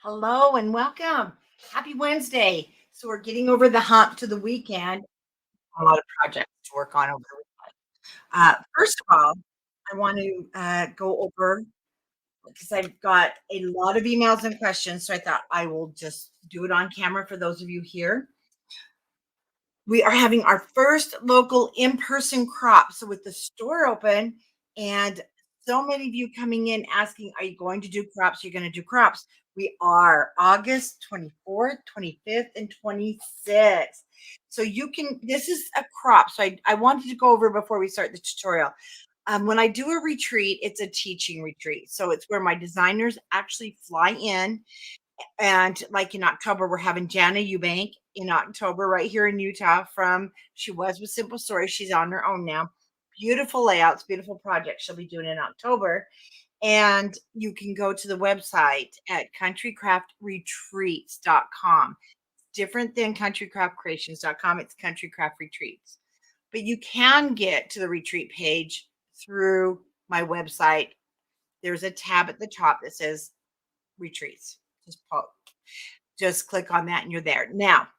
Hello and welcome. Happy Wednesday. So we're getting over the hump to the weekend. A lot of projects to work on over the weekend. First of all, I want to go over because I've got a lot of emails and questions. So I thought I will just do it on camera for those of you here. We are having our first local in-person crop. So with the store open and so many of you coming in asking, are you going to do crops? You're going to do crops. We are August 24th, 25th, and 26th. So you can, this is a crop. So I wanted to go over before we start the tutorial. When I do a retreat, it's a teaching retreat. So it's where my designers actually fly in, and like in October, we're having Jana Eubank in October right here in Utah. She was with Simple Stories. She's on her own now. Beautiful layouts, beautiful projects she'll be doing in October. And you can go to the website at countrycraftretreats.com. Different than countrycraftcreations.com. It's countrycraft retreats. But you can get to the retreat page through my website. There's a tab at the top that says retreats. Just click on that and you're there. Now,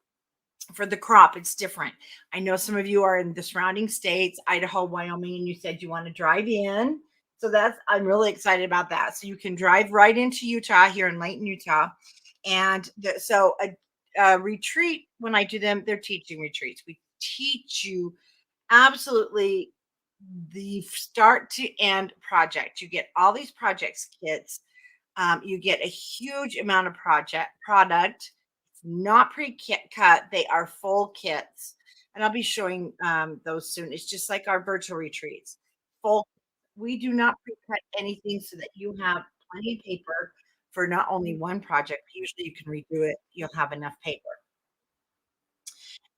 for the crop, it's different. I know some of you are in the surrounding states, Idaho, Wyoming, and you said you want to drive in. So I'm really excited about that. So you can drive right into Utah here in Layton, Utah. And a retreat, when I do them, they're teaching retreats. We teach you absolutely the start to end project. You get all these projects kits. You get a huge amount of product. It's not pre-kit cut. They are full kits. And I'll be showing those soon. It's just like our virtual retreats. Full. We do not pre-cut anything so that you have plenty of paper for not only one project. Usually you can redo it. You'll have enough paper.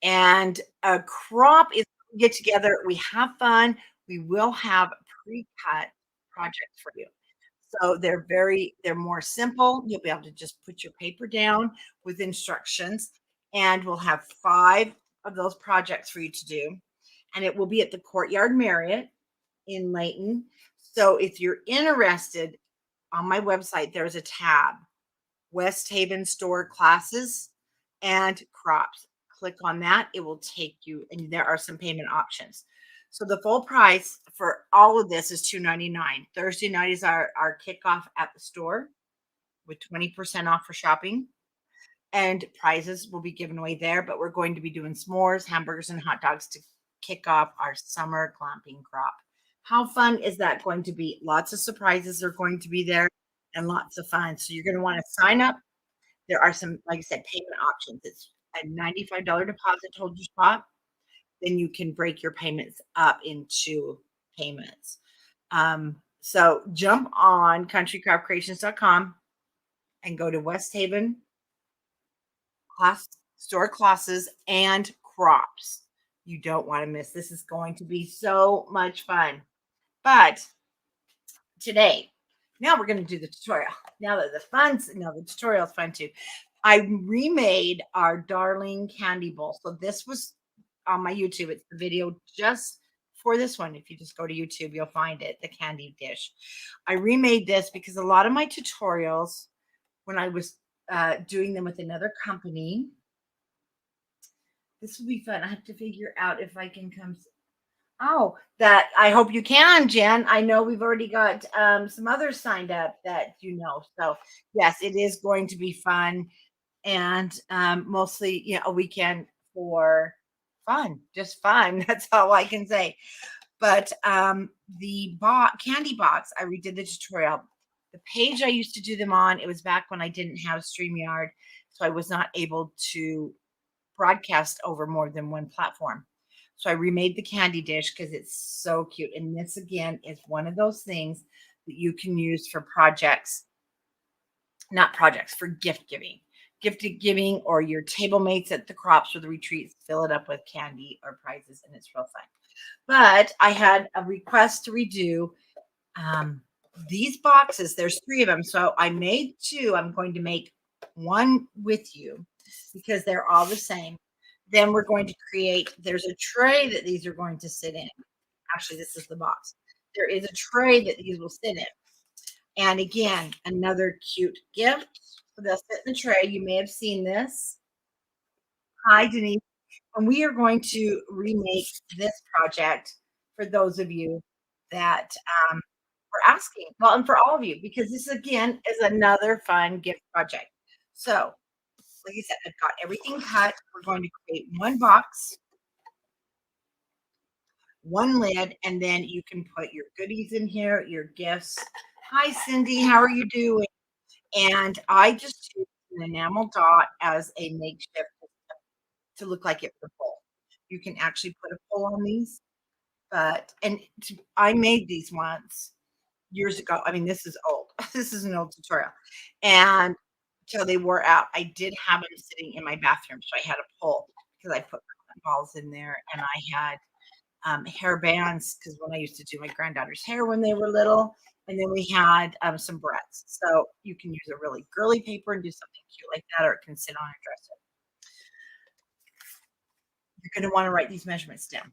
And a crop is we get together. We have fun. We will have pre-cut projects for you. So they're more simple. You'll be able to just put your paper down with instructions, and we'll have 5 of those projects for you to do. And it will be at the Courtyard Marriott in Layton. So if you're interested, on my website, there's a tab, West Haven Store Classes and Crops. Click on that. It will take you, and there are some payment options. So the full price for all of this is $2.99. Thursday night is our kickoff at the store with 20% off for shopping. And prizes will be given away there, but we're going to be doing s'mores, hamburgers, and hot dogs to kick off our summer glamping crop. How fun is that going to be? Lots of surprises are going to be there and lots of fun. So you're going to want to sign up. There are some, like I said, payment options. It's a $95 deposit to hold your spot. Then you can break your payments up into payments. So jump on countrycraftcreations.com and go to West Haven store classes and crops. You don't want to miss. This is going to be so much fun. But today, now we're going to do the tutorial. Now that the tutorial is fun too. I remade our darling candy bowl. So this was on my YouTube. It's the video just for this one. If you just go to YouTube, you'll find it, the candy dish. I remade this because a lot of my tutorials, when I was doing them with another company, this will be fun. I have to figure out if I can come. Oh, that I hope you can, Jen. I know we've already got some others signed up that you know. So yes, it is going to be fun, and mostly a weekend for fun, just fun. That's all I can say. But the candy box, I redid the tutorial. The page I used to do them on, it was back when I didn't have StreamYard, so I was not able to broadcast over more than one platform. So I remade the candy dish because it's so cute. And this again is one of those things that you can use for projects, not projects, for gift giving, or your table mates at the crops or the retreats, fill it up with candy or prizes, and it's real fun. But I had a request to redo these boxes. There's 3 of them. So I made 2. I'm going to make one with you because they're all the same. Then we're going to create, there's a tray that these are going to sit in. Actually, this is the box. There is a tray that these will sit in. And again, another cute gift. So they'll sit in the tray. You may have seen this. Hi, Denise. And we are going to remake this project for those of you that were asking. Well, and for all of you, because this again is another fun gift project. So, like I said, I've got everything cut. We're going to create one box, one lid, and then you can put your goodies in here, your gifts. Hi, Cindy. How are you doing? And I just used an enamel dot as a makeshift to look like it was a pole. You can actually put a pole on these, but I made these once years ago. I mean, this is old. This is an old tutorial, and till they wore out, I did have them sitting in my bathroom, so I had a pole because I put cotton balls in there, and I had hair bands because when I used to do my granddaughter's hair when they were little, and then we had some barrettes. So you can use a really girly paper and do something cute like that, or it can sit on a dresser. You're going to want to write these measurements down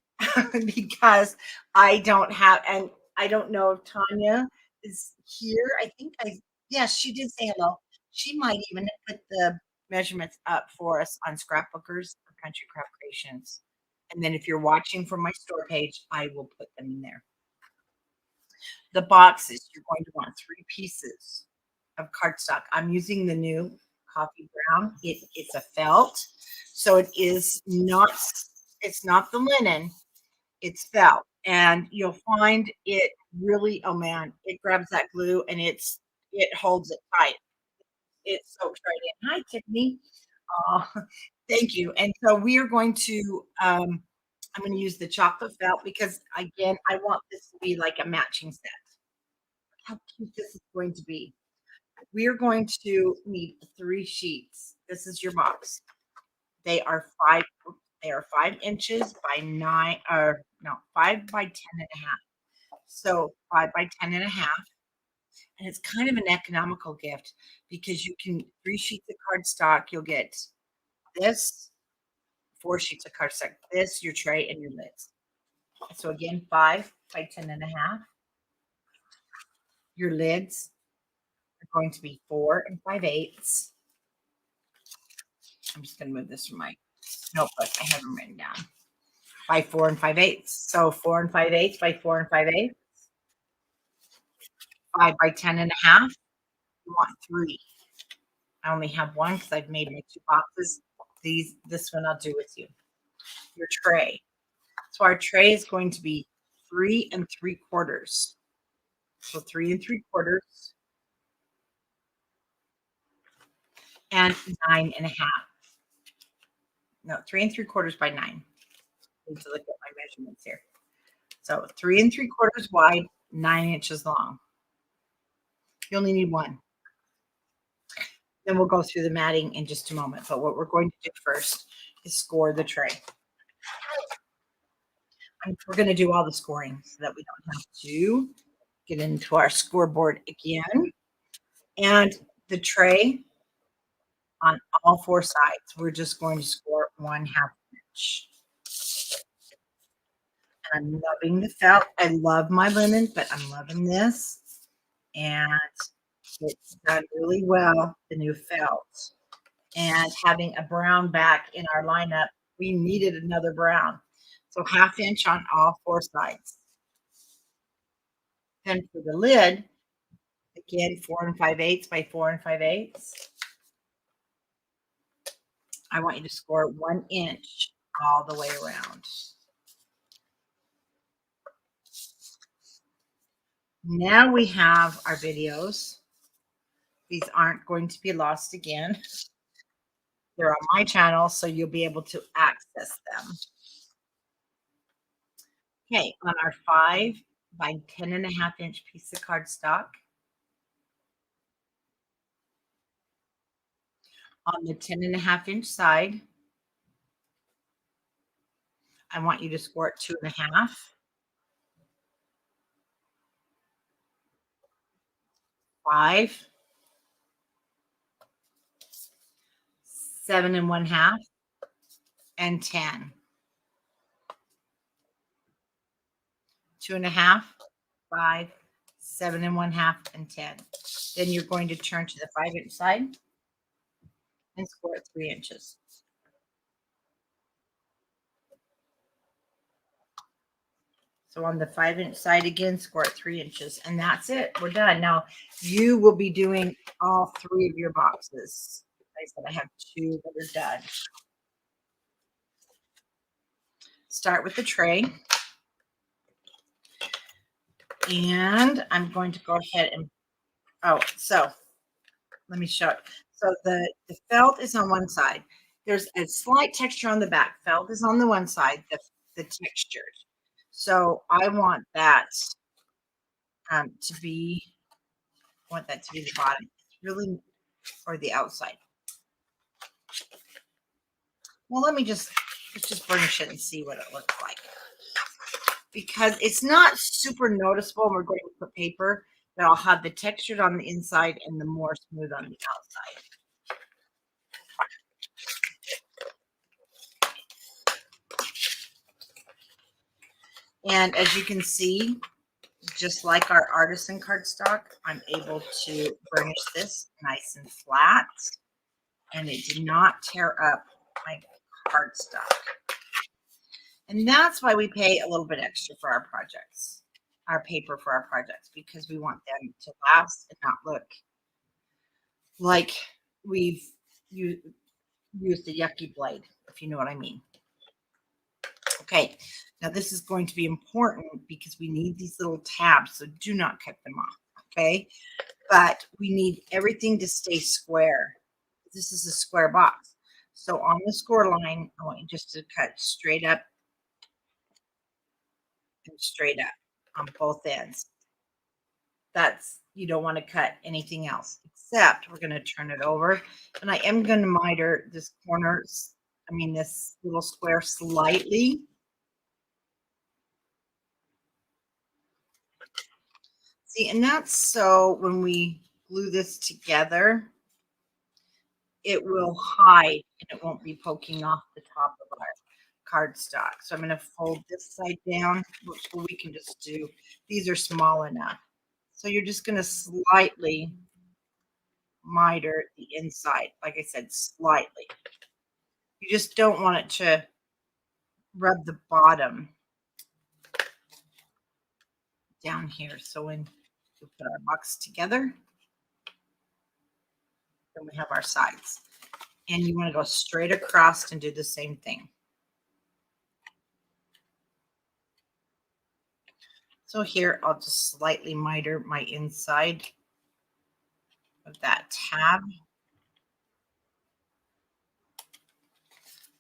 because I don't have, and I don't know if Tanya is here. I think yes, she did say hello. She might even put the measurements up for us on Scrapbookers or Country Craft Creations. And then if you're watching from my store page, I will put them in there. The boxes, you're going to want 3 pieces of cardstock. I'm using the new coffee brown. It's a felt, so it's not the linen, it's felt. And you'll find it really, oh man, it grabs that glue and it holds it tight. It soaks right in. Hi, Tiffany. Oh, thank you. And so we are going to I'm going to use the chocolate felt because again, I want this to be like a matching set. How cute this is going to be. We are going to need 3 sheets. This is your box. They are 5 by 9 or no, 5 by 10 and a half. So 5 by 10 and a half. And it's kind of an economical gift because you can 3 sheets of cardstock, you'll get this, 4 sheets of cardstock, this, your tray, and your lids. So again, 5 by 10 and a half. Your lids are going to be 4 and 5/8. I'm just going to move this from my notebook. I have them written down. By 4 and 5/8. So 4 and 5/8 by 4 and 5/8. 5 by 10 and a half. You want 3. I only have one because I've made my 2 boxes. This one I'll do with you. Your tray. So our tray is going to be 3 3/4. So 3 3/4 and 9 1/2. No, 3 3/4 by 9. I need to look at my measurements here. So 3 3/4 wide, 9 inches long. You only need one. Then we'll go through the matting in just a moment. But what we're going to do first is score the tray. We're going to do all the scoring so that we don't have to get into our scoreboard again. And the tray on all 4 sides, we're just going to score 1/2 inch. And I'm loving the felt. I love my linen, but I'm loving this. And it's done really well, the new felt. And having a brown back in our lineup, we needed another brown. So 1/2 inch on all 4 sides. Then for the lid, again, 4 and 5/8 by 4 and 5/8. I want you to score 1 inch all the way around. Now we have our videos. These aren't going to be lost again. They're on my channel, so you'll be able to access them. Okay, on our 5 by 10 1/2 inch piece of cardstock, on the 10 1/2 inch side, I want you to score it 2 1/2, 5, 7 1/2, and 10. 2 1/2, 5, 7 1/2, and 10. Then you're going to turn to the 5 inch side. and score it 3 inches. So on the 5-inch side again, score it 3 inches, and that's it. We're done. Now you will be doing all 3 of your boxes. I said I have 2 that are done. Start with the tray. And I'm going to go ahead and, so let me show it. So the felt is on one side. There's a slight texture on the back. Felt is on the one side, the textured. So I want that to be, the bottom. It's really, or the outside. Well, let's just burnish it and see what it looks like. Because it's not super noticeable. We're going to put paper, but I'll have the textured on the inside and the more smooth on the outside. And as you can see, just like our artisan cardstock, I'm able to burnish this nice and flat, and it did not tear up my cardstock. And that's why we pay a little bit extra for our projects, our paper for our projects, because we want them to last and not look like we've used a yucky blade, if you know what I mean. Okay, now this is going to be important because we need these little tabs, so do not cut them off, okay? But we need everything to stay square. This is a square box. So on the score line, I want you just to cut straight up and straight up on both ends. You don't want to cut anything else, except we're going to turn it over. And I am going to miter this corner, this little square slightly. See, and that's so when we glue this together, it will hide and it won't be poking off the top of our cardstock. So I'm going to fold this side down, which we can just do. These are small enough. So you're just going to slightly miter the inside. Like I said, slightly. You just don't want it to rub the bottom down here. So when we put our box together, then we have our sides. And you want to go straight across and do the same thing. So here, I'll just slightly miter my inside of that tab.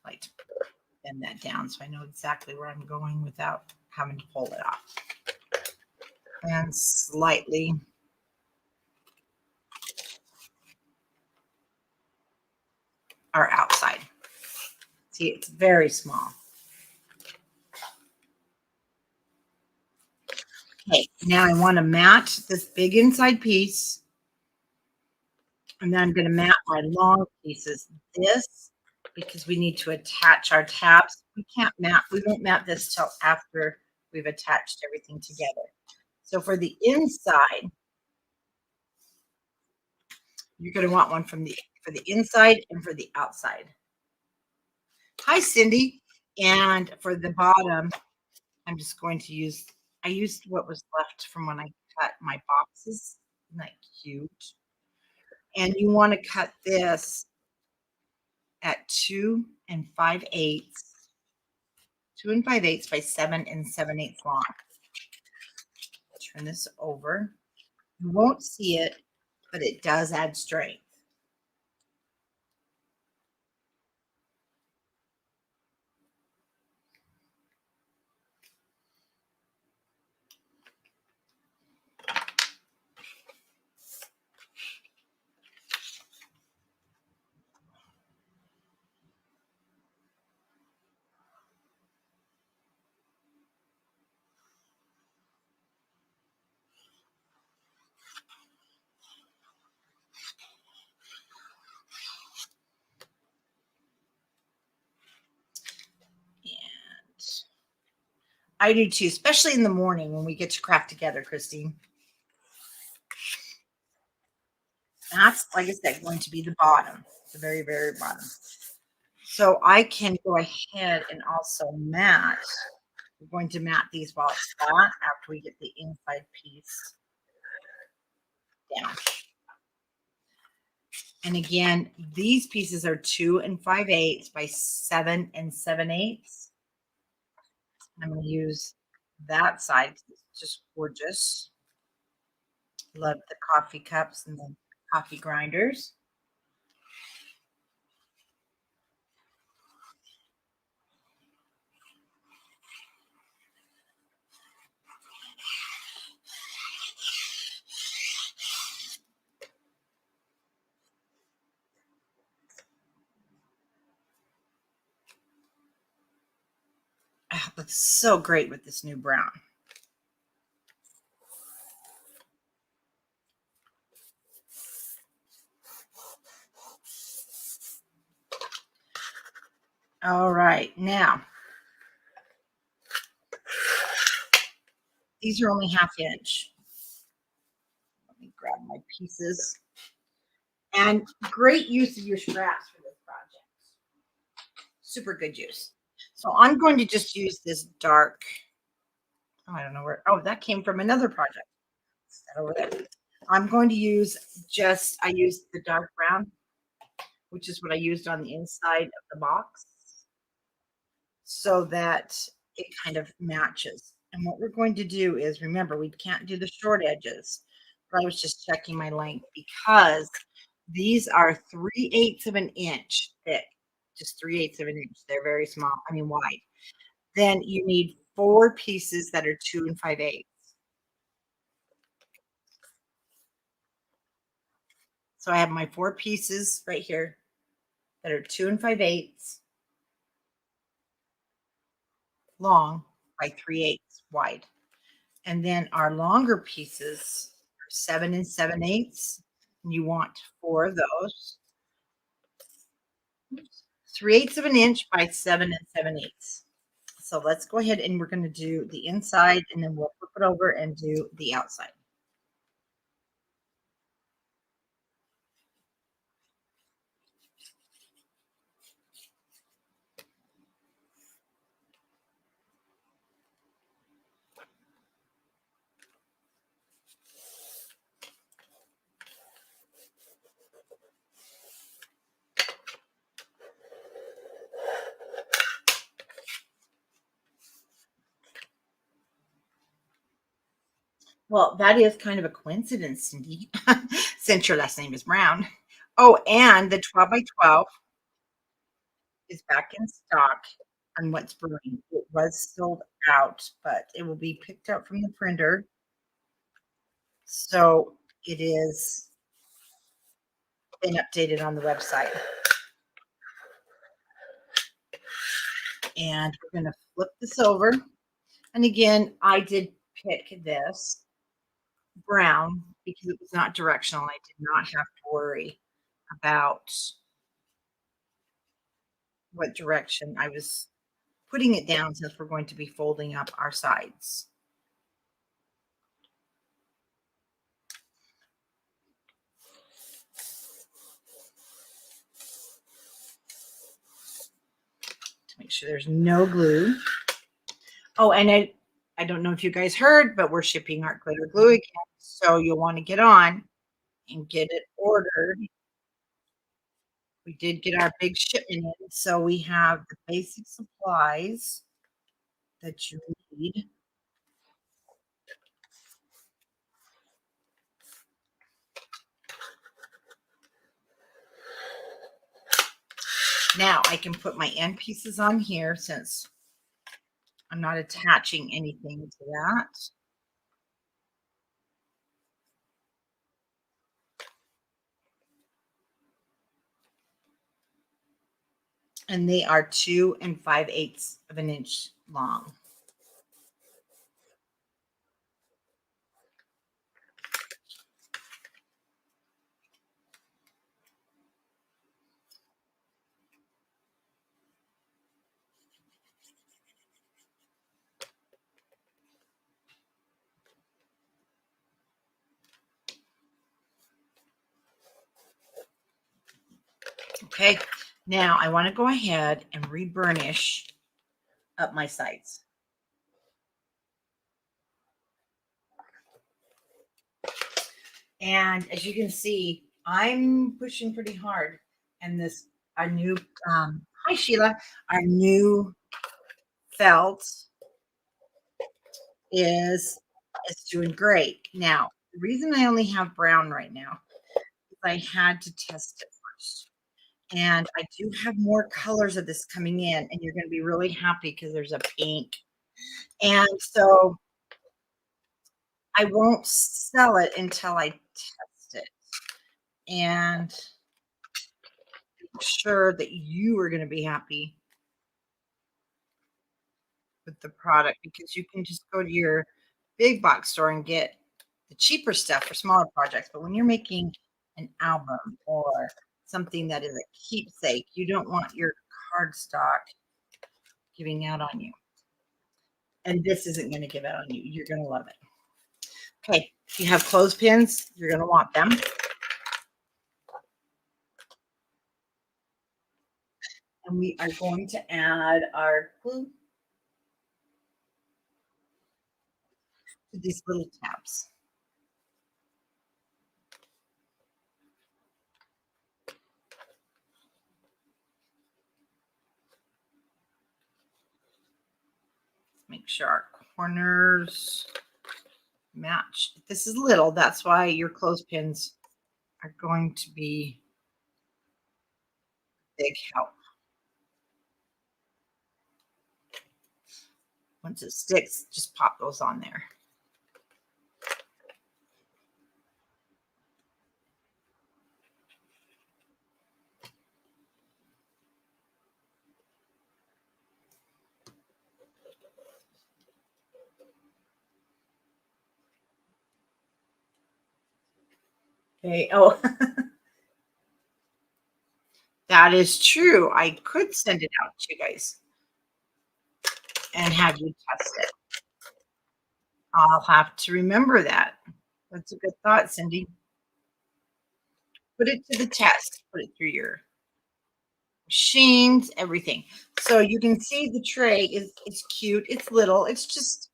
Like to bend that down so I know exactly where I'm going without having to pull it off. And slightly our outside. See, it's very small. Okay, now I want to match this big inside piece. And then I'm going to mat my long pieces. This, because we need to attach our tabs. We won't mat this till after we've attached everything together. So for the inside, you're going to want one for the inside and for the outside. Hi, Cindy. And for the bottom, I'm just going to I used what was left from when I cut my boxes. Isn't that cute? And you want to cut this at 2 5/8 by 7 7/8 long. Turn this over. You won't see it, but it does add strength. I do too, especially in the morning when we get to craft together, Christine. That's, like I said, going to be the bottom, the very, very bottom. So I can go ahead and also mat. We're going to mat these while it's flat after we get the inside piece down. And again, these pieces are 2 5/8 by 7 7/8. I'm going to use that side. It's just gorgeous. Love the coffee cups and the coffee grinders. Oh, looks so great with this new brown. All right, now these are only 1/2 inch. Let me grab my pieces. And great use of your scraps for this project. Super good use. So I'm going to just use this dark. Oh, I don't know where. Oh, that came from another project. Set over there. I'm going to use I used the dark brown, which is what I used on the inside of the box, so that it kind of matches. And what we're going to do is, remember, we can't do the short edges, but I was just checking my length because these are 3/8 of an inch thick, just 3/8 of an inch. They're very small, I mean wide. Then you need 4 pieces that are 2 5/8. So I have my 4 pieces right here that are 2 5/8 long by 3/8 wide. And then our longer pieces are 7 7/8. And you want 4 of those. 3/8 of an inch by 7 7/8. So let's go ahead and we're going to do the inside and then we'll flip it over and do the outside. Well, that is kind of a coincidence, Cindy, since your last name is Brown. Oh, and the 12 by 12 is back in stock on what's brewing. It was sold out, but it will be picked up from the printer. So it is been updated on the website. And we're going to flip this over. And again, I did pick this brown because it was not directional. I did not have to worry about what direction I was putting it down since we're going to be folding up our sides. To make sure there's no glue. Oh, and I don't know if you guys heard, but we're shipping art glitter glue again. So you'll want to get on and get it ordered. We did get our big shipment in, so we have the basic supplies that you need. Now I can put my end pieces on here since I'm not attaching anything to that. And they are 2 5/8 of an inch long. Okay, now I want to go ahead and reburnish up my sides. And as you can see, I'm pushing pretty hard. And this, our new, hi Sheila, our new felt is doing great. Now, the reason I only have brown right now is I had to test it first. And I do have more colors of this coming in, and you're going to be really happy because there's a pink. And so I won't sell it until I test it and make sure that you are going to be happy with the product, because you can just go to your big box store and get the cheaper stuff for smaller projects. But when you're making an album or something that is a keepsake, you don't want your cardstock giving out on you. And this isn't going to give out on you. You're going to love it. Okay, if you have clothespins, you're going to want them. And we are going to add our glue to these little tabs. Make sure our corners match. This is little, that's why your clothespins are going to be big help. Once it sticks, just pop those on there. Okay. Oh, that is true. I could send it out to you guys and have you test it. I'll have to remember that. That's a good thought, Cindy. Put it to the test. Put it through your machines, everything. So you can see the tray is it's cute. It's little. It's just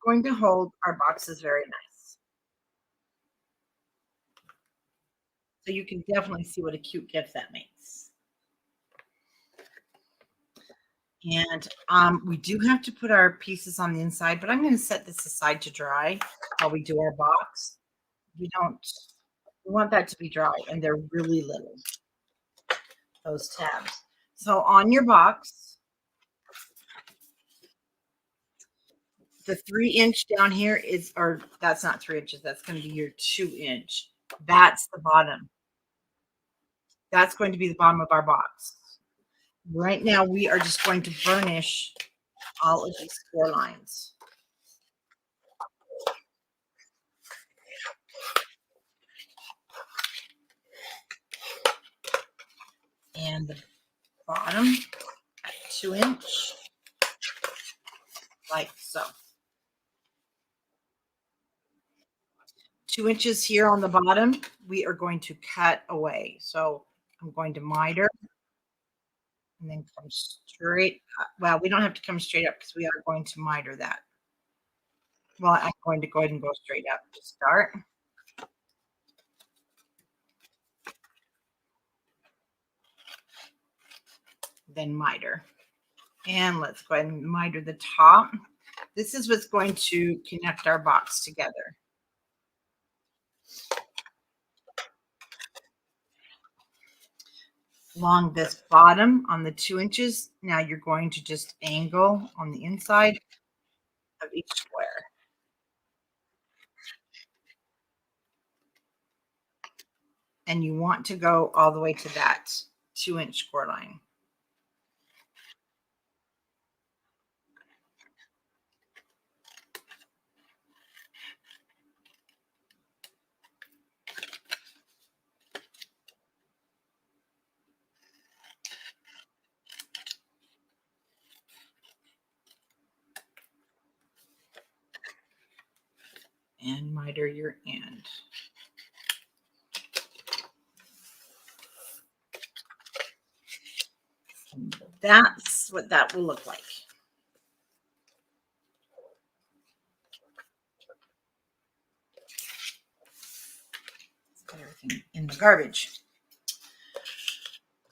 going to hold our boxes very nice. So you can definitely see what a cute gift that makes. And we do have to put our pieces on the inside, but I'm going to set this aside to dry while we do our box. We want that to be dry, and they're really little, those tabs. So on your box, the 3-inch down here is, or that's not 3 inches, that's going to be your 2-inch. That's the bottom. That's going to be the bottom of our box. Right now, we are just going to burnish all of these 4 lines. And the bottom at 2-inch, like so. 2 inches here on the bottom, we are going to cut away. So I'm going to miter and then come straight up. Well, we don't have to come straight up because we are going to miter that. Well, I'm going to go ahead and go straight up to start. Then miter. And let's go ahead and miter the top. This is what's going to connect our box together. Along this bottom on the 2 inches, now you're going to just angle on the inside of each square. And you want to go all the way to that 2-inch score line. And miter your end. that's what that will look like. Put everything in the garbage.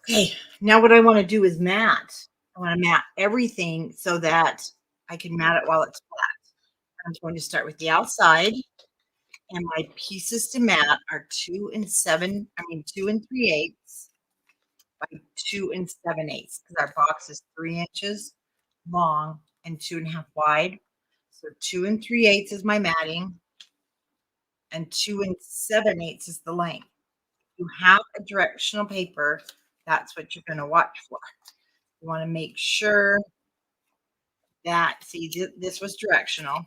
Okay, now what I want to do is mat. I want to mat everything so that I can mat it while it's flat. I'm going to start with the outside, and my pieces to mat are 2 3/8 by 2 7/8 because our box is 3 inches long and 2.5 wide. So 2 3/8 is my matting, and 2 7/8 is the length. You have a directional paper, that's what you're going to watch for. You want to make sure that, see, this was directional.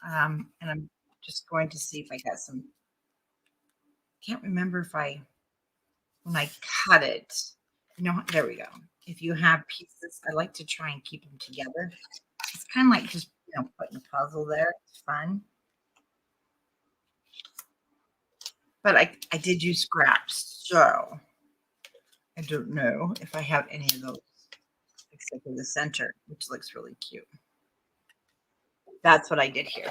And I'm just going to see if I got some, can't remember if when I cut it, there we go. If you have pieces, I like to try and keep them together. It's kind of like just, putting a puzzle there. It's fun. But I did use scraps, so I don't know if I have any of those except for the center, which looks really cute. That's what I did here.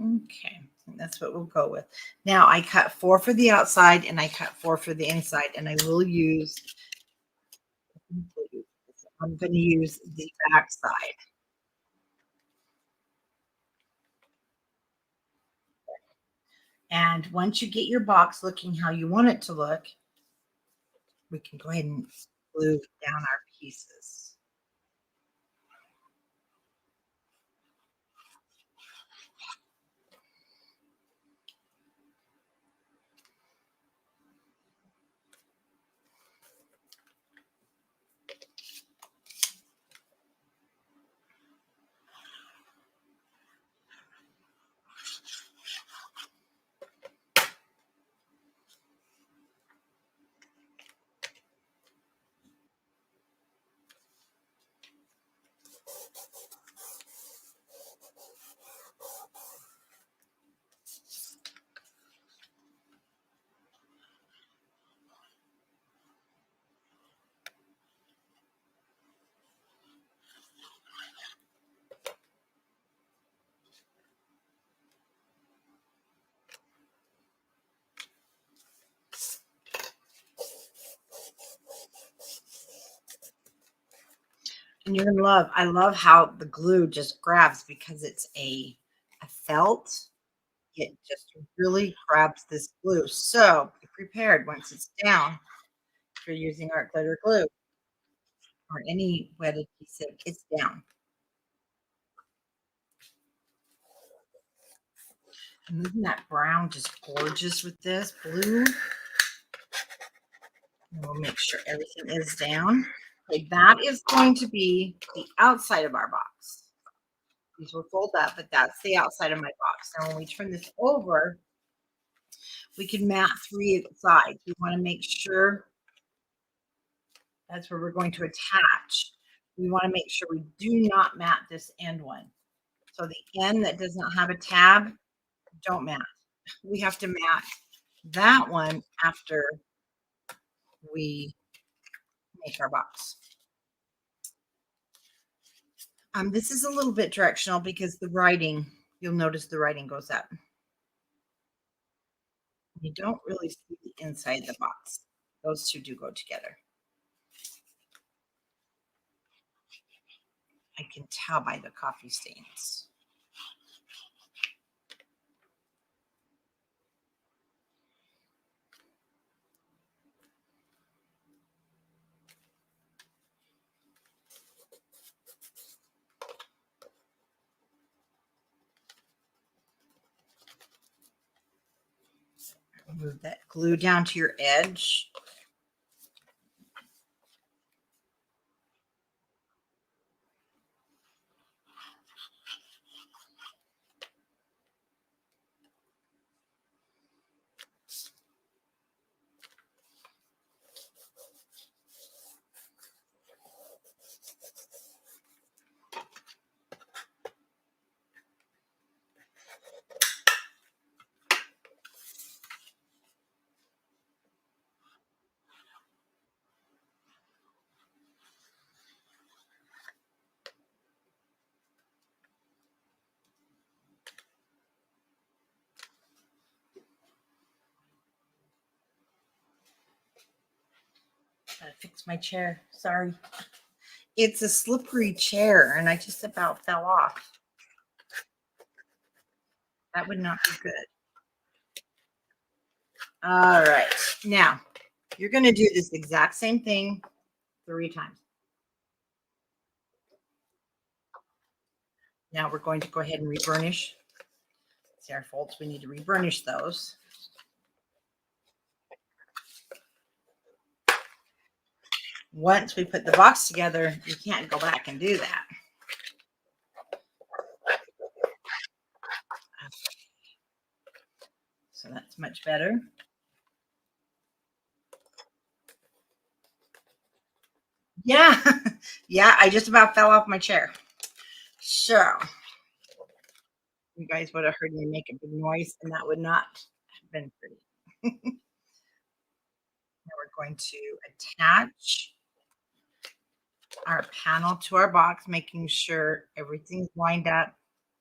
Okay, that's what we'll go with. Now I cut 4 for the outside and I cut 4 for the inside, and I will use, I'm going to use the back side. And once you get your box looking how you want it to look, we can go ahead and glue down our pieces. And you're gonna love, I love how the glue just grabs because it's a felt. It just really grabs this glue. So be prepared once it's down. If you're using art glitter glue or any wet adhesive, it's down. And isn't that brown just gorgeous with this blue? And we'll make sure everything is down. Okay, that is going to be the outside of our box. These will fold up, but that's the outside of my box. Now, when we turn this over, we can mat 3 sides. We want to make sure that's where we're going to attach. We want to make sure we do not mat this end one. So the end that does not have a tab, don't mat. We have to mat that one after we make our box. This is a little bit directional because the writing, you'll notice the writing goes up. You don't really see the inside of the box. Those two do go together. I can tell by the coffee stains. Move that glue down to your edge. Gotta fix my chair. Sorry. It's a slippery chair, and I just about fell off. That would not be good. All right. Now, you're going to do this exact same thing 3 times. Now we're going to go ahead and reburnish. See our folds, we need to reburnish those. Once we put the box together, you can't go back and do that. So that's much better. Yeah. Yeah, I just about fell off my chair. So you guys would have heard me make a big noise, and that would not have been pretty. Now we're going to attach our panel to our box, making sure everything's lined up.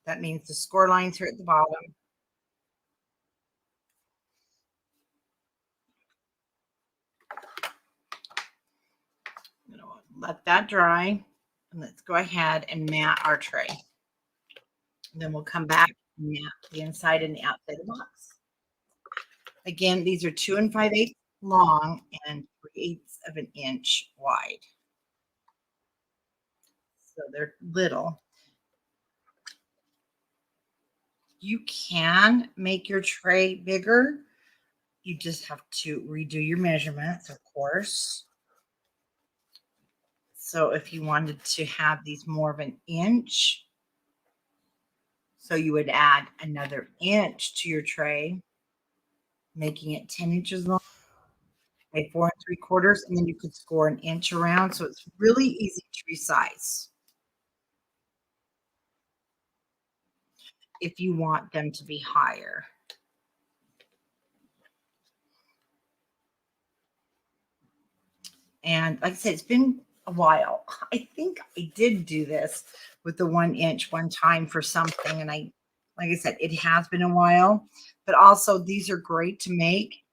That means the score lines are at the bottom. I'm going to let that dry, and let's go ahead and mat our tray. And then we'll come back and mat the inside and the outside of the box. Again, these are 2 5/8 long and 3/8 of an inch wide. So they're little. You can make your tray bigger. You just have to redo your measurements, of course. So if you wanted to have these more of an inch, so you would add another inch to your tray, making it 10 inches long by 4 3/4, and then you could score an inch around. So it's really easy to resize if you want them to be higher. And like I said, it's been a while. I think I did do this with the 1 inch one time for something. And like I said, it has been a while, but also these are great to make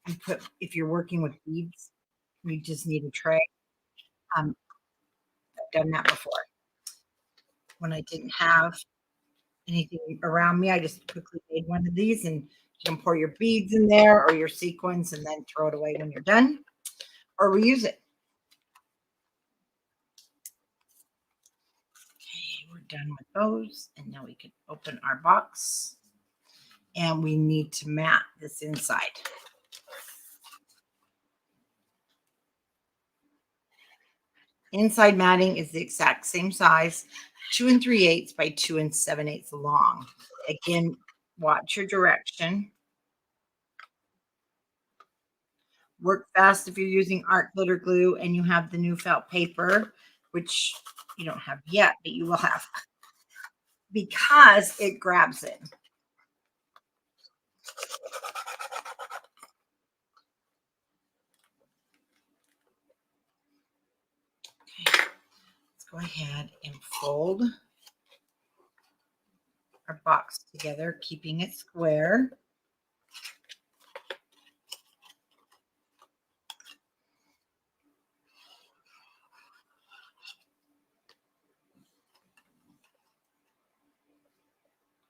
and put if you're working with beads. You just need a tray. I've done that before. When I didn't have anything around me, I just quickly made one of these, and you can pour your beads in there or your sequins and then throw it away when you're done or reuse it. Okay, we're done with those. And now we can open our box, and we need to mat this inside. Inside matting is the exact same size, 2 3/8 by 2 7/8 long. Again, watch your direction. Work fast if you're using art glitter glue and you have the new felt paper, which you don't have yet, but you will have, because it grabs it. Okay, let's go ahead and fold our box together, keeping it square.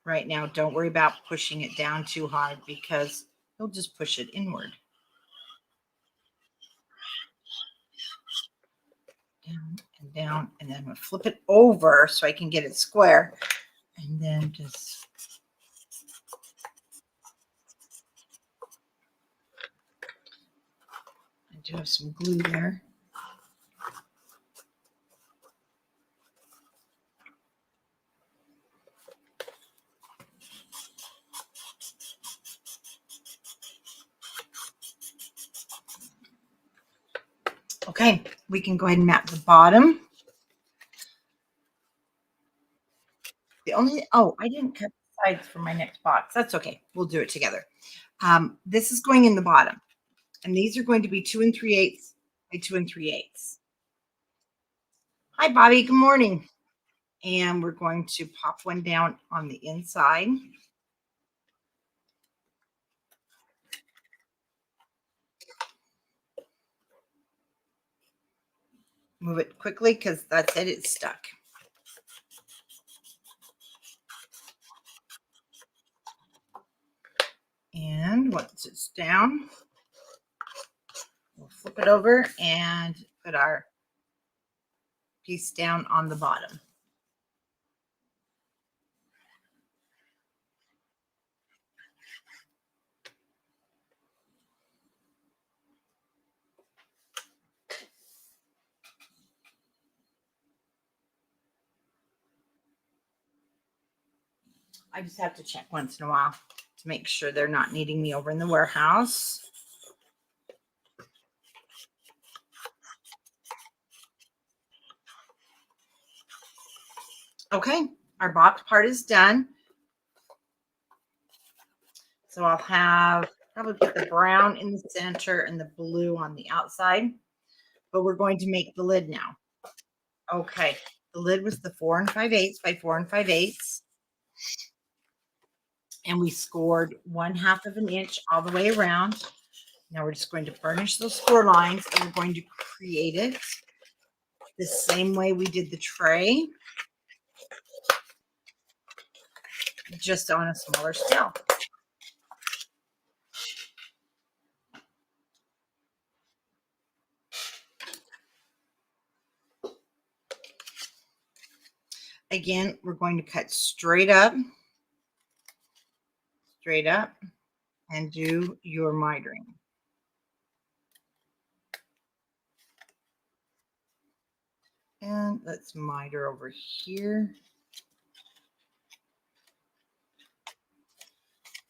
Right now, don't worry about pushing it down too hard because you'll just push it inward. Down and down, and then I'm going to flip it over so I can get it square. And then just I do have some glue there. Okay, we can go ahead and mat the bottom. I didn't cut the sides for my next box. That's okay. We'll do it together. This is going in the bottom, and these are going to be 2 3/8 by 2 3/8. Hi, Bobby. Good morning. And we're going to pop one down on the inside. Move it quickly because that's it, it's stuck. And once it's down, we'll flip it over and put our piece down on the bottom. I just have to check once in a while to make sure they're not needing me over in the warehouse. Okay, our box part is done. So I'll have probably put the brown in the center and the blue on the outside, but we're going to make the lid now. Okay, the lid was the 4 5/8 by 4 5/8, and we scored 1/2 of an inch all the way around. Now we're just going to burnish those score lines, and we're going to create it the same way we did the tray, just on a smaller scale. Again, we're going to cut straight up, and do your mitering. And let's miter over here.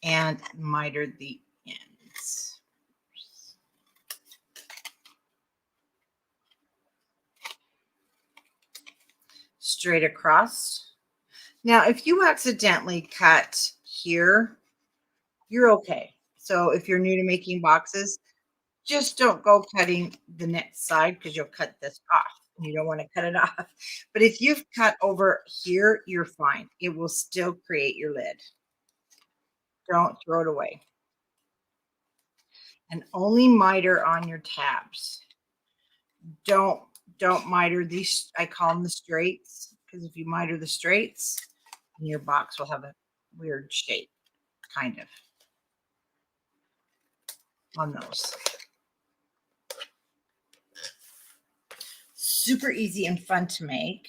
And miter the ends. Straight across. Now, if you accidentally cut here, you're okay. So if you're new to making boxes, just don't go cutting the next side because you'll cut this off. You don't want to cut it off. But if you've cut over here, you're fine. It will still create your lid. Don't throw it away. And only miter on your tabs. Don't miter these. I call them the straights, because if you miter the straights, your box will have a weird shape, kind of, on those. Super easy and fun to make.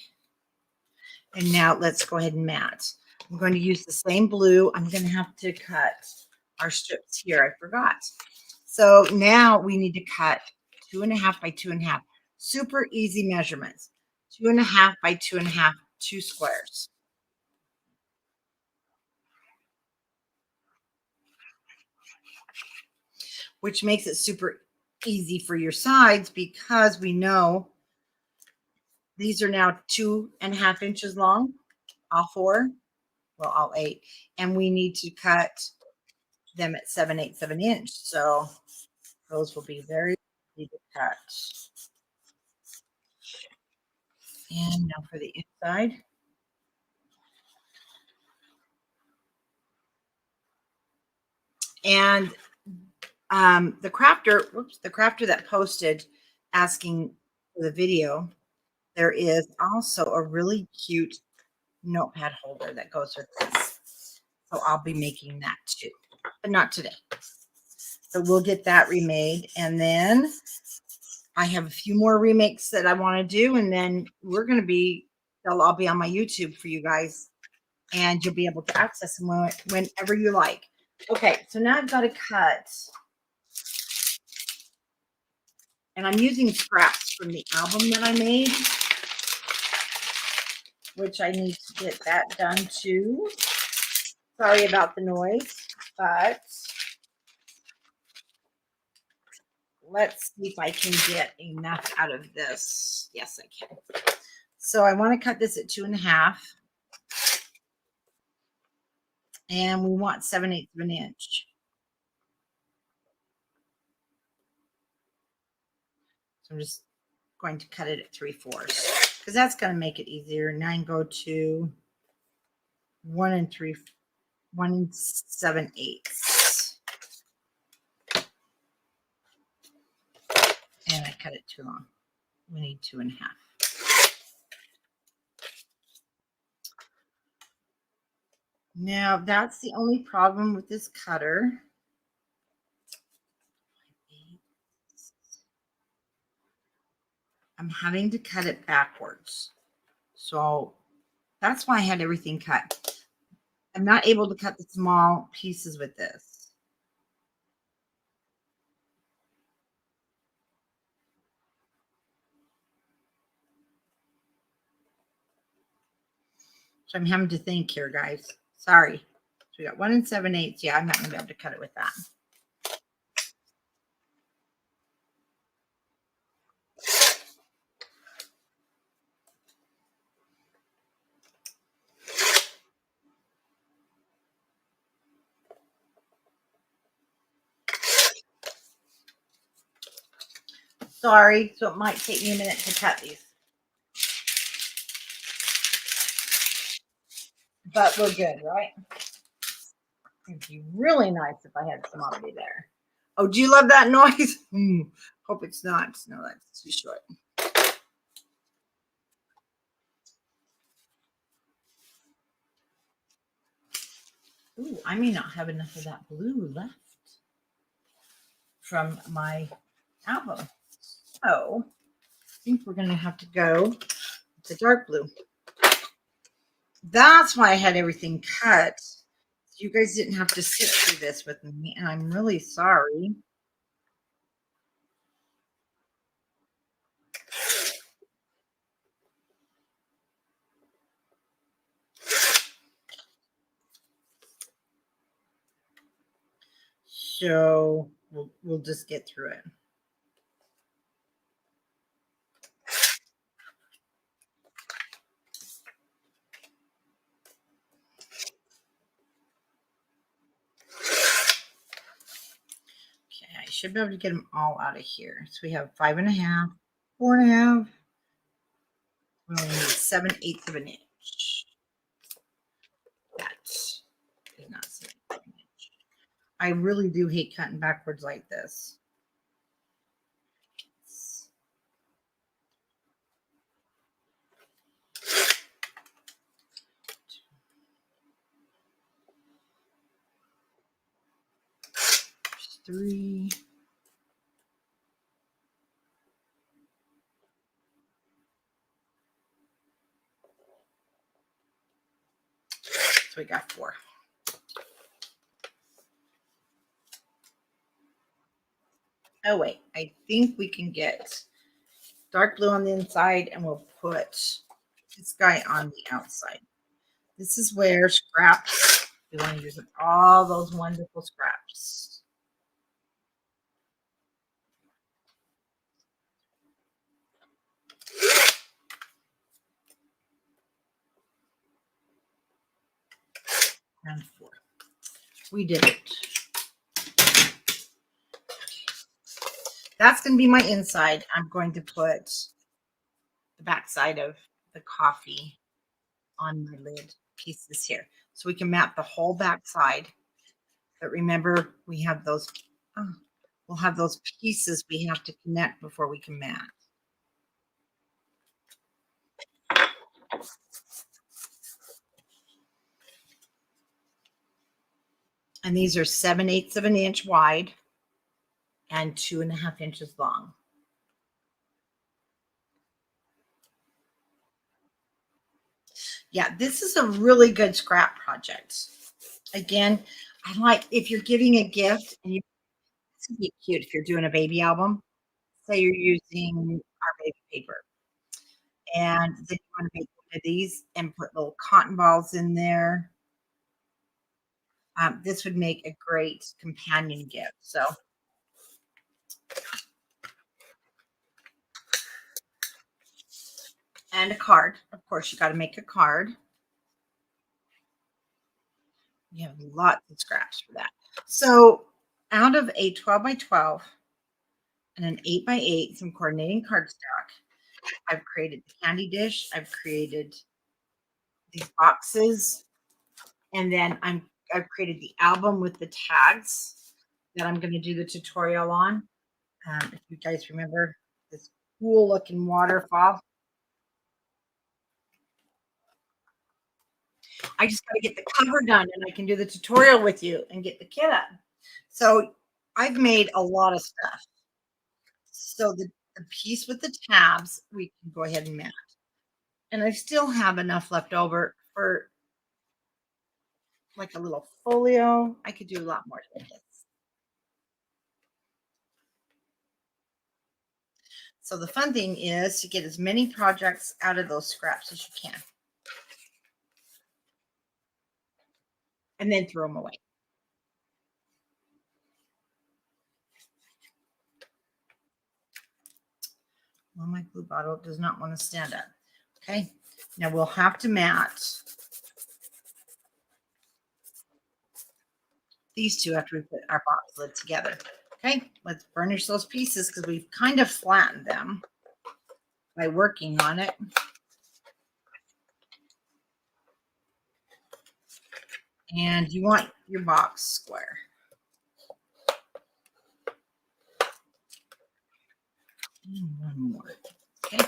And now let's go ahead and mat. I'm going to use the same blue. I'm going to have to cut our strips here. I forgot. So now we need to cut 2.5 by 2.5. Super easy measurements. 2.5 by 2.5, 2 squares. Which makes it super easy for your sides because we know these are now 2.5 inches long, all 4, well, all 8, and we need to cut them at 7/8 of an inch. So those will be very easy to cut. And now for the inside. And the crafter that posted asking for the video, there is also a really cute notepad holder that goes with this. So I'll be making that too, but not today. So we'll get that remade. And then I have a few more remakes that I want to do. And then they'll all be on my YouTube for you guys. And you'll be able to access them whenever you like. Okay, so now I've got to cut. And I'm using scraps from the album that I made, which I need to get that done too. Sorry about the noise, but let's see if I can get enough out of this. Yes, I can. So I want to cut this at 2.5. And we want 7/8 of an inch. So I'm just going to cut it at 3/4 because that's going to make it easier. 9 go to 1 7/8. And I cut it too long. We need 2.5. Now, that's the only problem with this cutter. I'm having to cut it backwards. So that's why I had everything cut. I'm not able to cut the small pieces with this. So I'm having to think here, guys. Sorry. So we got 1 7/8. Yeah, I'm not going to be able to cut it with that. Sorry. So it might take me a minute to cut these. But we're good, right? It'd be really nice if I had somebody there. Oh, do you love that noise? Hope it's not. No, that's too short. Ooh, I may not have enough of that blue left from my album. So I think we're going to have to go with the dark blue. That's why I had everything cut. You guys didn't have to sit through this with me, and I'm really sorry. So we'll just get through it. Okay, I should be able to get them all out of here. So we have 5.5, 4.5. We only need 7/8 of an inch. That is not 7/8 of an inch. I really do hate cutting backwards like this. 3. So we got 4. Oh wait, I think we can get dark blue on the inside, and we'll put this guy on the outside. This is where scraps, we want to use up all those wonderful scraps. And 4. We did it. That's going to be my inside. I'm going to put the back side of the coffee on my lid pieces here. So we can map the whole back side. But remember, we have those, we'll have those pieces we have to connect before we can mat. And these are 7/8 of an inch wide and 2.5 inches long. Yeah, this is a really good scrap project. Again, I like if you're giving a gift, and this would be cute if you're doing a baby album. Say you're using our baby paper, and then you want to make one of these and put little cotton balls in there. This would make a great companion gift. So, and a card. Of course, you got to make a card. You have lots of scraps for that. So, out of a 12 by 12 and an 8 by 8, some coordinating cardstock, I've created the candy dish. I've created these boxes, and then I've created the album with the tags that I'm going to do the tutorial on. If you guys remember this cool looking waterfall. I just got to get the cover done and I can do the tutorial with you and get the kit up. So I've made a lot of stuff. So the piece with the tabs, we can go ahead and mat. And I still have enough left over for like a little folio. I could do a lot more than this. So the fun thing is to get as many projects out of those scraps as you can. And then throw them away. Well, my glue bottle does not want to stand up. Okay, now we'll have to mat these two after we put our box lid together. Okay, let's burnish those pieces because we've kind of flattened them by working on it. And you want your box square. And one more. Okay.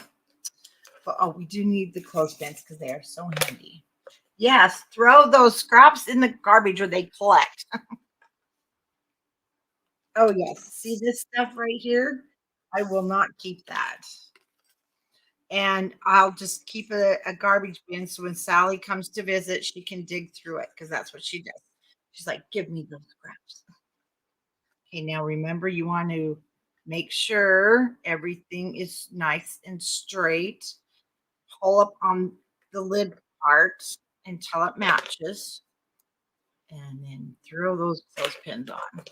But, oh, we do need the clothespins because they are so handy. Yes, throw those scraps in the garbage or they collect. Oh, yes. See this stuff right here? I will not keep that. And I'll just keep a garbage bin so when Sally comes to visit, she can dig through it because that's what she does. She's like, give me those scraps. Okay, now remember you want to make sure everything is nice and straight. Pull up on the lid part until it matches. And then throw those clothespins on.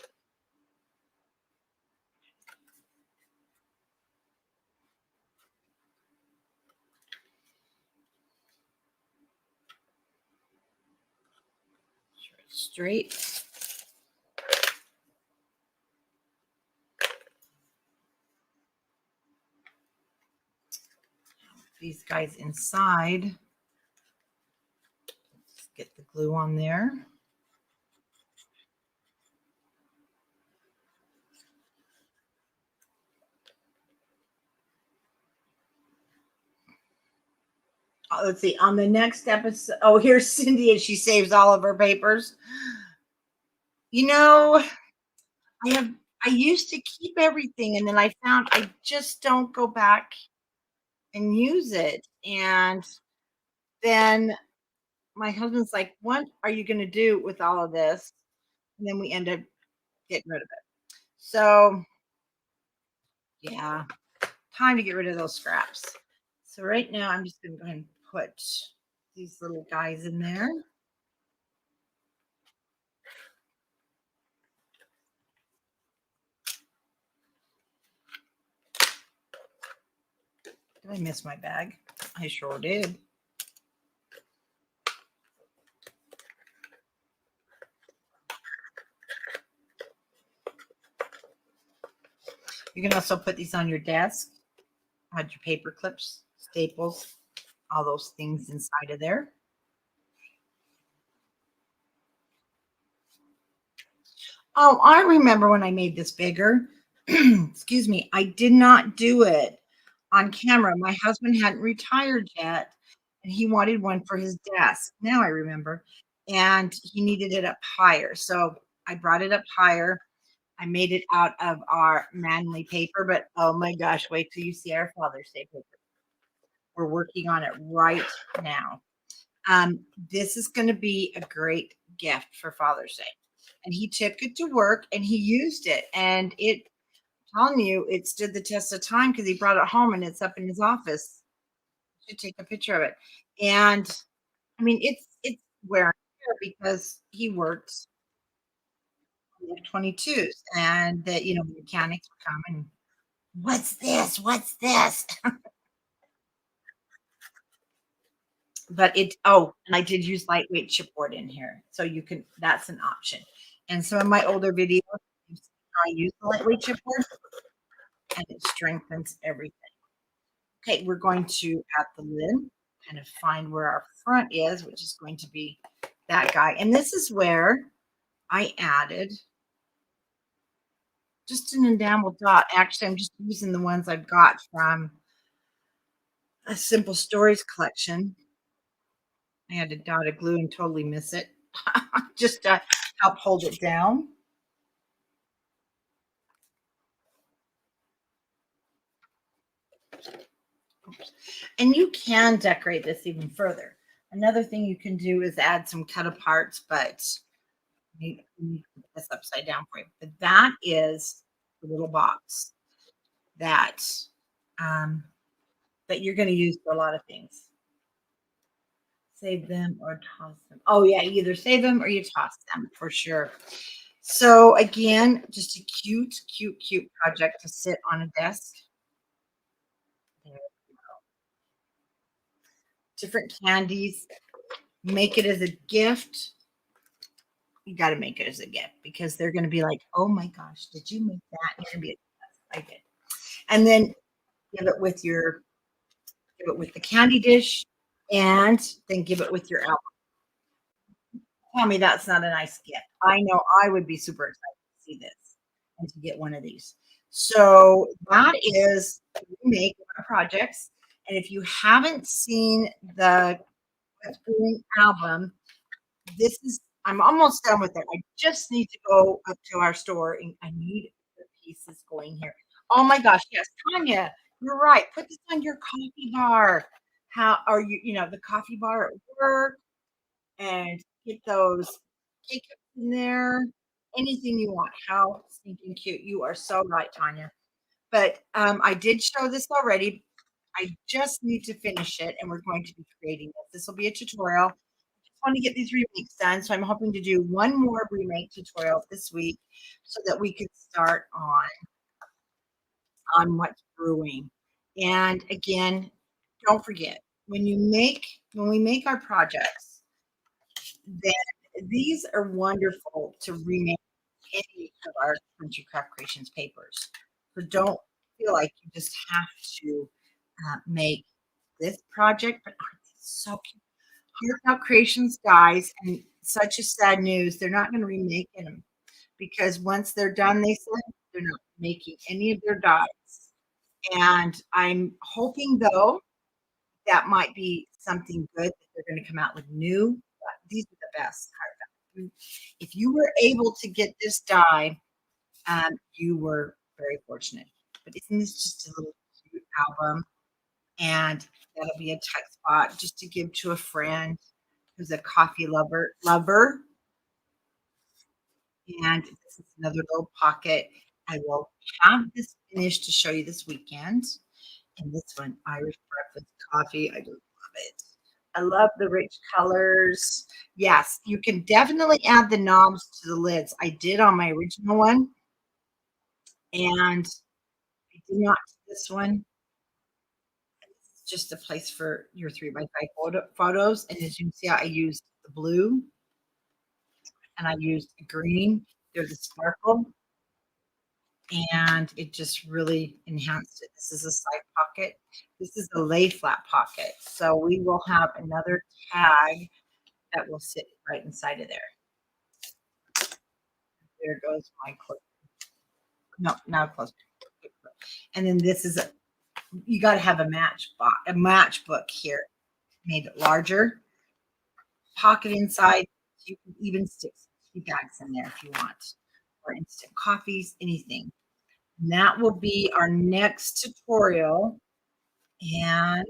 Straight. These guys inside. Let's get the glue on there. Let's see, on the next episode. Oh, here's Cindy, and she saves all of her papers. You know, I used to keep everything, and then I found I just don't go back and use it. And then my husband's like, "What are you going to do with all of this?" And then we end up getting rid of it. So, yeah, time to get rid of those scraps. So right now, I'm just going to go ahead and put these little guys in there. Did I miss my bag? I sure did. You can also put these on your desk. Add your paper clips, staples, all those things inside of there. Oh, I remember when I made this bigger. Excuse me. I did not do it on camera. My husband hadn't retired yet, and he wanted one for his desk. Now I remember. And he needed it up higher. So I brought it up higher. I made it out of our manly paper, but oh my gosh, wait till you see our Father's Day paper. We're working on it right now. This is going to be a great gift for Father's Day. And he took it to work and he used it. And it, I'm telling you, it stood the test of time because he brought it home and it's up in his office. You should take a picture of it. And I mean, it's wearing because he works 22s and that, mechanics would come and what's this? What's this? But and I did use lightweight chipboard in here. So that's an option. And some of my older videos, I use the lightweight chipboard and it strengthens everything. Okay, we're going to add the lid, kind of find where our front is, which is going to be that guy. And this is where I added Just an enamel dot. Actually, I'm just using the ones I've got from a Simple Stories collection. I had to dot a glue and totally miss it just to help hold it down. And you can decorate this even further. Another thing you can do is add some cut aparts, but let me put this upside down for you. But that is the little box that um, that you're going to use for a lot of things. Save them or toss them. Oh yeah, you either save them or you toss them for sure. So again, just a cute, cute, cute project to sit on a desk. There. Different candies. Make it as a gift. You got to make it as a gift because they're going to be like, "Oh my gosh, did you make that?" And you're going to be like, "Yes, I did." And then give it with your give it with the candy dish, and then give it with your album. Tell me that's not a nice gift. I know I would be super excited to see this and to get one of these. So that is remake our projects. And if you haven't seen the What's Brewing album, this is I'm almost done with it. I just need to go up to our store and I need the pieces going here. Oh my gosh, yes, Tanya, you're right. Put this on your coffee bar. How are the coffee bar at work and get those cake in there. Anything you want. How stinking cute. You are so right, Tanya. But I did show this already. I just need to finish it and we're going to be creating this. This will be a tutorial. Want to get these remakes done. So I'm hoping to do one more remake tutorial this week so that we can start on what's brewing. And again, don't forget when we make our projects, then these are wonderful to remake any of our Country Craft Creations papers. So don't feel like you just have to make this project, but aren't these so cute? Heartfelt Creations guys, and such a sad news. They're not going to remake them because once they're done, they said they're not making any of their dies. And I'm hoping though that might be something good that they're going to come out with new. These are the best. If you were able to get this die, you were very fortunate. But isn't this just a little cute album? And that'll be a tuck spot just to give to a friend who's a coffee lover. And this is another little pocket. I will have this finished to show you this weekend. And this one, Irish breakfast coffee. I just love it. I love the rich colors. Yes, you can definitely add the knobs to the lids. I did on my original one, and I did not do this one. It's just a place for your 3x5 photos. And as you can see, I used the blue and I used the green. They're the sparkle, and it just really enhanced it. This is a side pocket. This is a lay flat pocket. So we will have another tag that will sit right inside of there. There goes my clip. No, not close. And then this is you got to have a matchbook here. Made it larger. Pocket inside. You can even stick tea bags in there if you want, or instant coffees, anything. And that will be our next tutorial. And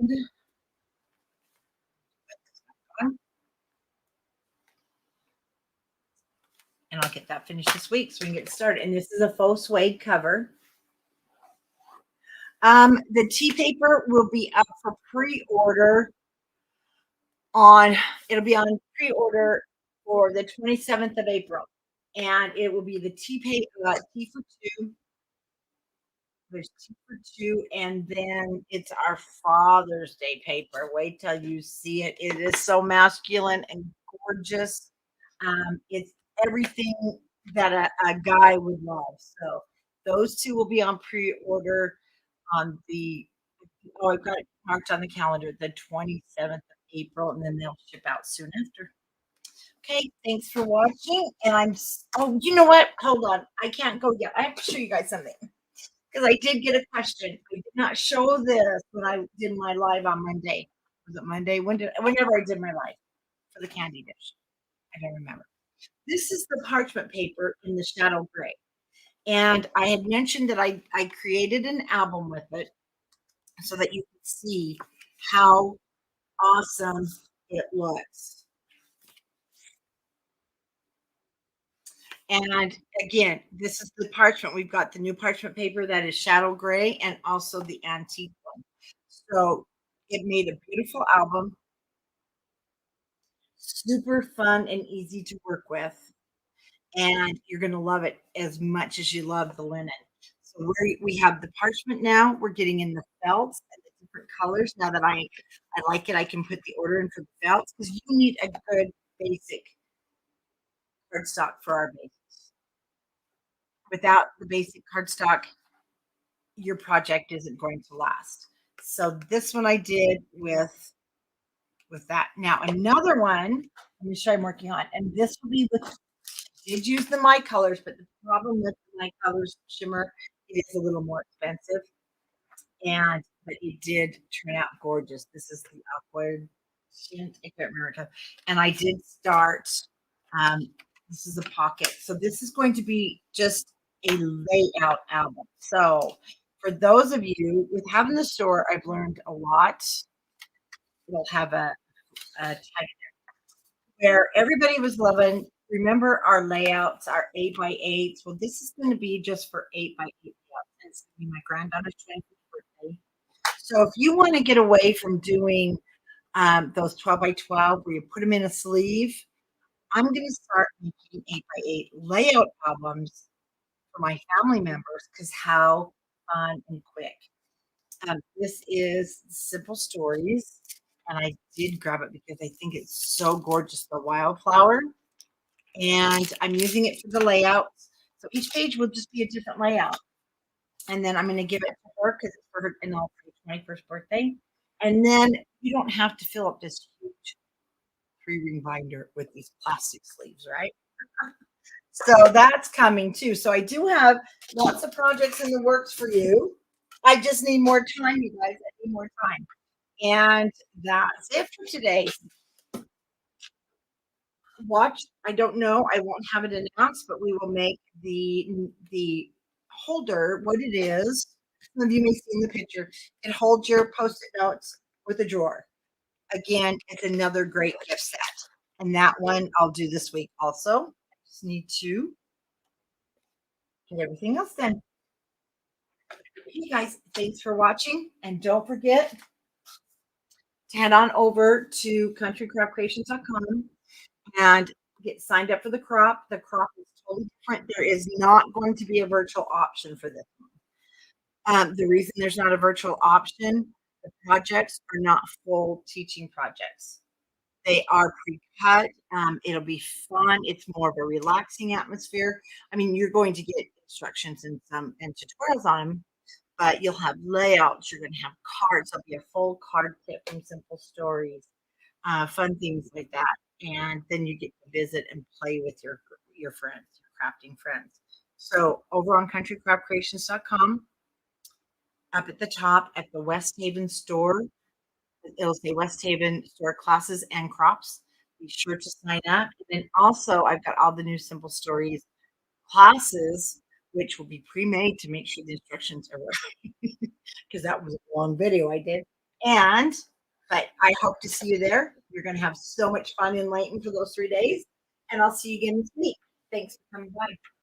I'll get that finished this week so we can get started. And this is a faux suede cover. The tea paper will be up for pre-order it'll be on pre-order for the 27th of April. And it will be the tea paper, tea for two. There's tea for two, and then it's our Father's Day paper. Wait till you see it. It is so masculine and gorgeous. It's everything that a guy would love. So those two will be on pre-order on I've got it marked on the calendar, the 27th of April, and then they'll ship out soon after. Okay, thanks for watching, and oh, you know what? Hold on, I can't go yet. I have to show you guys something because I did get a question. I did not show this when I did my live on Monday. Was it Monday? Whenever I did my live for the candy dish. I don't remember. This is the parchment paper in the shadow gray, and I had mentioned that I created an album with it so that you can see how awesome it looks. And again, this is the parchment. We've got the new parchment paper that is shadow gray and also the antique one. So it made a beautiful album, super fun and easy to work with. And you're going to love it as much as you love the linen. So we have the parchment now. We're getting in the felts and the different colors. Now that I like it, I can put the order in for the felts because you need a good basic cardstock for our bases. Without the basic cardstock, your project isn't going to last. So this one I did with that. Now another one, let me show you I'm working on, and this will be with did use the My Colors, but the problem with the My Colors shimmer it is a little more expensive. And but it did turn out gorgeous. This is the upward shint. I can't remember. And I did start. Um, this is a pocket. So this is going to be just a layout album. So for those of you with having the store, I've learned a lot. We'll have a type where everybody was loving. Remember our layouts, our 8x8s. Well, this is going to be just for 8x8 layouts. It's going to be my granddaughter's 20th birthday. So if you want to get away from doing those 12x12 where you put them in a sleeve, I'm going to start making 8x8 layout albums for my family members because how fun and quick. This is Simple Stories, and I did grab it because I think it's so gorgeous, the wildflower, and I'm using it for the layouts. So each page will just be a different layout. And then I'm going to give it to her because it's for her and all for her 21st birthday. And then you don't have to fill up this huge 3-ring binder with these plastic sleeves, right? So that's coming too. So I do have lots of projects in the works for you. I just need more time, you guys. I need more time. And that's it for today. Watch. I don't know. I won't have it announced, but we will make the holder what it is. Some of you may see in the picture. It holds your post-it notes with a drawer. Again, it's another great gift set. And that one I'll do this week also. I just need to get everything else done. Hey guys, thanks for watching. And don't forget to head on over to countrycraftcreations.com and get signed up for the crop. The crop is totally different. There is not going to be a virtual option for this. The reason there's not a virtual option, the projects are not full teaching projects. They are pre-cut. It'll be fun. It's more of a relaxing atmosphere. I mean, you're going to get instructions and tutorials on them, but you'll have layouts. You're going to have cards. There'll be a full card kit from Simple Stories, fun things like that. And then you get to visit and play with your friends, your crafting friends. So over on countrycraftcreations.com, up at the top at the West Haven store, it'll say West Haven store classes and crops. Be sure to sign up. And then also, I've got all the new Simple Stories classes, which will be pre-made to make sure the instructions are right, because that was a long video I did. But I hope to see you there. You're going to have so much fun in Layton for those 3 days, and I'll see you again this week. Thanks for coming by.